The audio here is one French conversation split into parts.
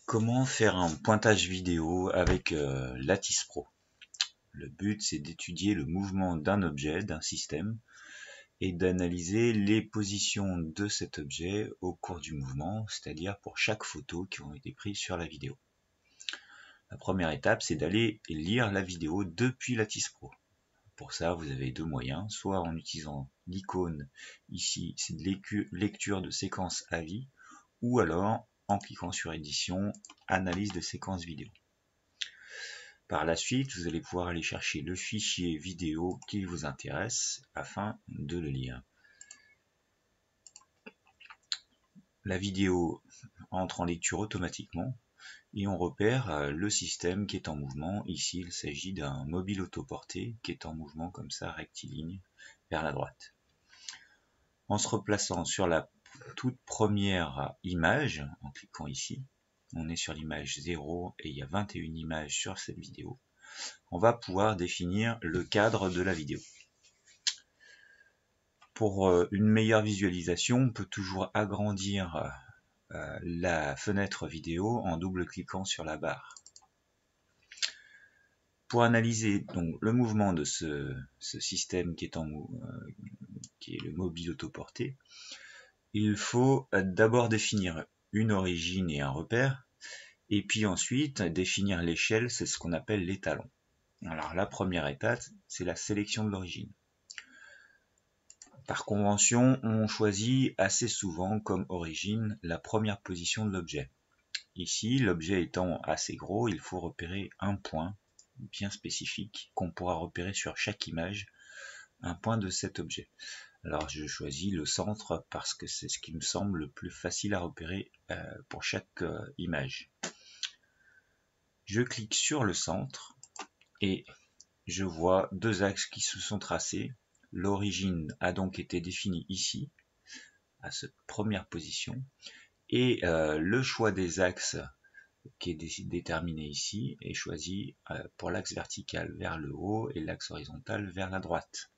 Comment faire un pointage vidéo avec Lattice Pro? Le but, c'est d'étudier le mouvement d'un objet, d'un système, et d'analyser les positions de cet objet au cours du mouvement, c'est-à-dire pour chaque photo qui ont été prises sur la vidéo. La première étape, c'est d'aller lire la vidéo depuis Lattice Pro. Pour ça, vous avez deux moyens, soit en utilisant l'icône ici, c'est de lecture de séquence à vie, ou alors en cliquant sur édition, analyse de séquence vidéo. Par la suite, vous allez pouvoir aller chercher le fichier vidéo qui vous intéresse afin de le lire. La vidéo entre en lecture automatiquement et on repère le système qui est en mouvement. Ici, il s'agit d'un mobile autoporté qui est en mouvement comme ça, rectiligne, vers la droite. En se replaçant sur la toute première image, en cliquant ici, on est sur l'image 0 et il y a 21 images sur cette vidéo. On va pouvoir définir le cadre de la vidéo. Pour une meilleure visualisation, on peut toujours agrandir la fenêtre vidéo en double-cliquant sur la barre. Pour analyser donc le mouvement de ce système qui est le mobile autoporté, il faut d'abord définir une origine et un repère, et puis ensuite définir l'échelle, c'est ce qu'on appelle l'étalon. Alors la première étape, c'est la sélection de l'origine. Par convention, on choisit assez souvent comme origine la première position de l'objet. Ici, l'objet étant assez gros, il faut repérer un point bien spécifique qu'on pourra repérer sur chaque image, un point de cet objet. Alors je choisis le centre parce que c'est ce qui me semble le plus facile à repérer pour chaque image. Je clique sur le centre et je vois deux axes qui se sont tracés. L'origine a donc été définie ici, à cette première position, et le choix des axes qui est déterminé ici est choisi pour l'axe vertical vers le haut et l'axe horizontal vers la droite.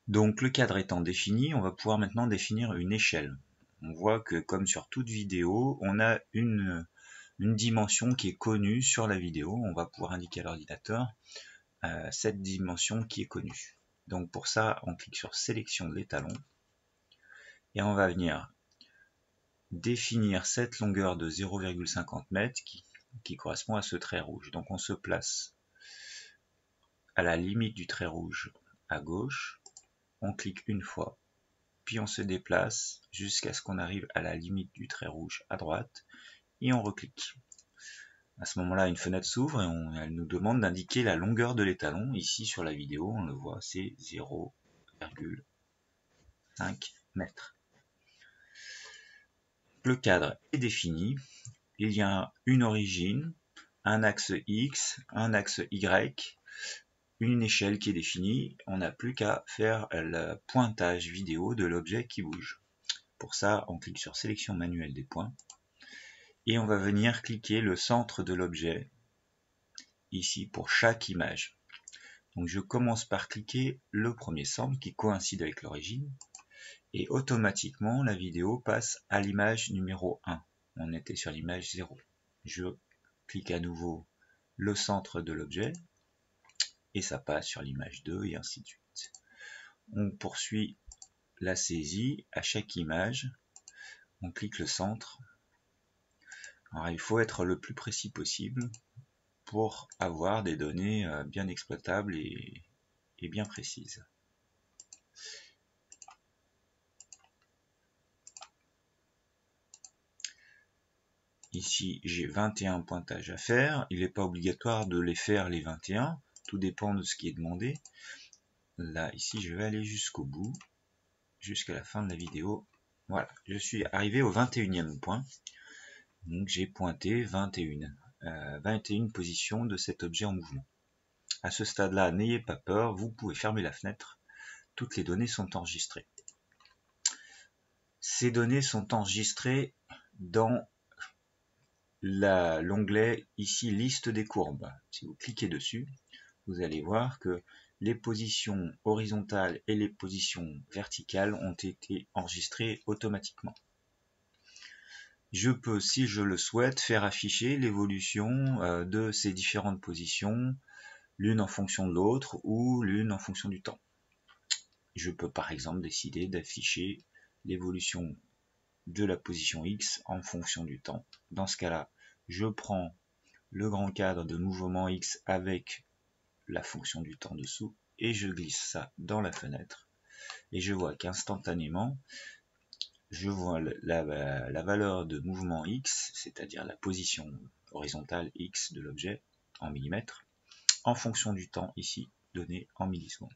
Donc le cadre étant défini, on va pouvoir maintenant définir une échelle. On voit que comme sur toute vidéo, on a une dimension qui est connue sur la vidéo. On va pouvoir indiquer à l'ordinateur cette dimension qui est connue. Donc pour ça, on clique sur sélection de l'étalon et on va venir définir cette longueur de 0,50 m qui correspond à ce trait rouge. Donc on se place à la limite du trait rouge à gauche, on clique une fois, puis on se déplace jusqu'à ce qu'on arrive à la limite du trait rouge à droite et on reclique. À ce moment-là, une fenêtre s'ouvre et elle nous demande d'indiquer la longueur de l'étalon. Ici sur la vidéo, on le voit, c'est 0,5 m. Le cadre est défini. Il y a une origine, un axe X, un axe Y, une échelle qui est définie. On n'a plus qu'à faire le pointage vidéo de l'objet qui bouge. Pour ça, on clique sur sélection manuelle des points et on va venir cliquer le centre de l'objet ici pour chaque image. Donc je commence par cliquer le premier centre qui coïncide avec l'origine et automatiquement la vidéo passe à l'image numéro 1. On était sur l'image 0. Je clique à nouveau le centre de l'objet et ça passe sur l'image 2 et ainsi de suite. On poursuit la saisie à chaque image, on clique le centre. Alors il faut être le plus précis possible pour avoir des données bien exploitables et bien précises. Ici, j'ai 21 pointages à faire. Il n'est pas obligatoire de les faire les 21. Tout dépend de ce qui est demandé. Là, ici, je vais aller jusqu'au bout, jusqu'à la fin de la vidéo. Voilà, je suis arrivé au 21e point. Donc, j'ai pointé 21 positions de cet objet en mouvement. À ce stade-là, n'ayez pas peur, vous pouvez fermer la fenêtre. Toutes les données sont enregistrées. Ces données sont enregistrées dans l'onglet ici liste des courbes. Si vous cliquez dessus, vous allez voir que les positions horizontales et les positions verticales ont été enregistrées automatiquement. je peux, si je le souhaite, faire afficher l'évolution de ces différentes positions, l'une en fonction de l'autre ou l'une en fonction du temps. Je peux par exemple décider d'afficher l'évolution de la position X en fonction du temps. Dans ce cas-là, je prends le grand cadre de mouvement X avec la fonction du temps dessous et je glisse ça dans la fenêtre. Et je vois qu'instantanément, je vois la valeur de mouvement X, c'est-à-dire la position horizontale X de l'objet en millimètres, en fonction du temps ici donné en millisecondes.